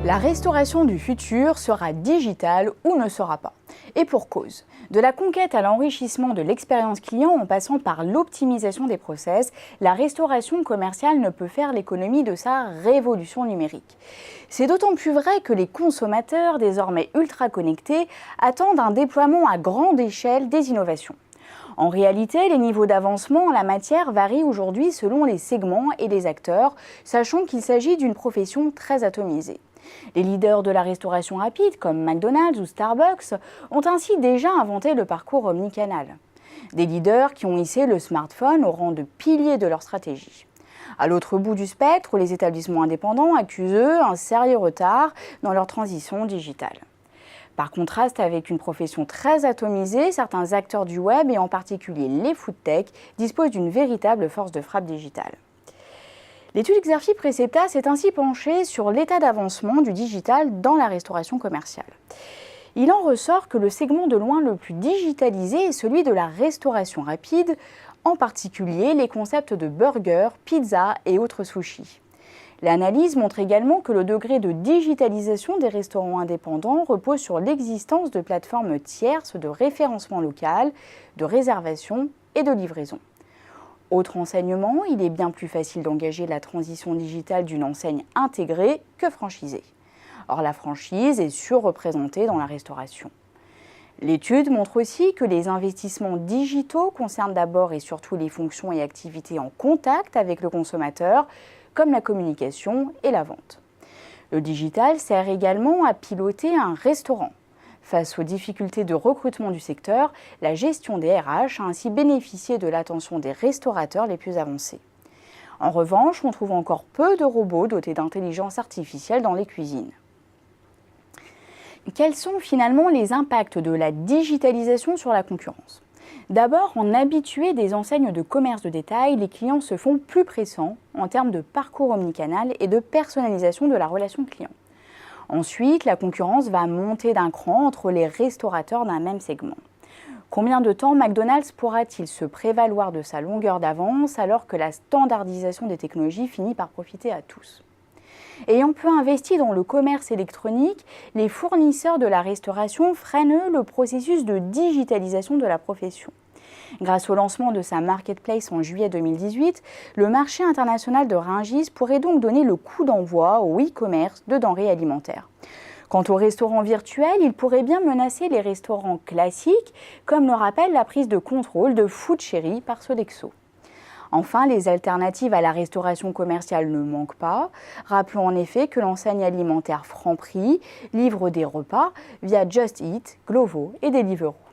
La restauration du futur sera digitale ou ne sera pas. Et pour cause. De la conquête à l'enrichissement de l'expérience client en passant par l'optimisation des process, la restauration commerciale ne peut faire l'économie de sa révolution numérique. C'est d'autant plus vrai que les consommateurs, désormais ultra connectés, attendent un déploiement à grande échelle des innovations. En réalité, les niveaux d'avancement en la matière varient aujourd'hui selon les segments et les acteurs, sachant qu'il s'agit d'une profession très atomisée. Les leaders de la restauration rapide, comme McDonald's ou Starbucks, ont ainsi déjà inventé le parcours omnicanal. Des leaders qui ont hissé le smartphone au rang de pilier de leur stratégie. À l'autre bout du spectre, les établissements indépendants accusent eux un sérieux retard dans leur transition digitale. Par contraste avec une profession très atomisée, certains acteurs du web, et en particulier les foodtech, disposent d'une véritable force de frappe digitale. L'étude Xerfi Precepta s'est ainsi penchée sur l'état d'avancement du digital dans la restauration commerciale. Il en ressort que le segment de loin le plus digitalisé est celui de la restauration rapide, en particulier les concepts de burger, pizza et autres sushis. L'analyse montre également que le degré de digitalisation des restaurants indépendants repose sur l'existence de plateformes tierces de référencement local, de réservation et de livraison. Autre enseignement, il est bien plus facile d'engager la transition digitale d'une enseigne intégrée que franchisée. Or, la franchise est surreprésentée dans la restauration. L'étude montre aussi que les investissements digitaux concernent d'abord et surtout les fonctions et activités en contact avec le consommateur, comme la communication et la vente. Le digital sert également à piloter un restaurant. Face aux difficultés de recrutement du secteur, la gestion des RH a ainsi bénéficié de l'attention des restaurateurs les plus avancés. En revanche, on trouve encore peu de robots dotés d'intelligence artificielle dans les cuisines. Quels sont finalement les impacts de la digitalisation sur la concurrence ? D'abord, en habitué des enseignes de commerce de détail, les clients se font plus pressants en termes de parcours omnicanal et de personnalisation de la relation client. Ensuite, la concurrence va monter d'un cran entre les restaurateurs d'un même segment. Combien de temps McDonald's pourra-t-il se prévaloir de sa longueur d'avance alors que la standardisation des technologies finit par profiter à tous ? Ayant peu investi dans le commerce électronique, les fournisseurs de la restauration freinent eux le processus de digitalisation de la profession. Grâce au lancement de sa marketplace en juillet 2018, le marché international de Rungis pourrait donc donner le coup d'envoi au e-commerce de denrées alimentaires. Quant aux restaurants virtuels, ils pourraient bien menacer les restaurants classiques, comme le rappelle la prise de contrôle de FoodChéri par Sodexo. Enfin, les alternatives à la restauration commerciale ne manquent pas. Rappelons en effet que l'enseigne alimentaire Franprix livre des repas via Just Eat, Glovo et Deliveroo.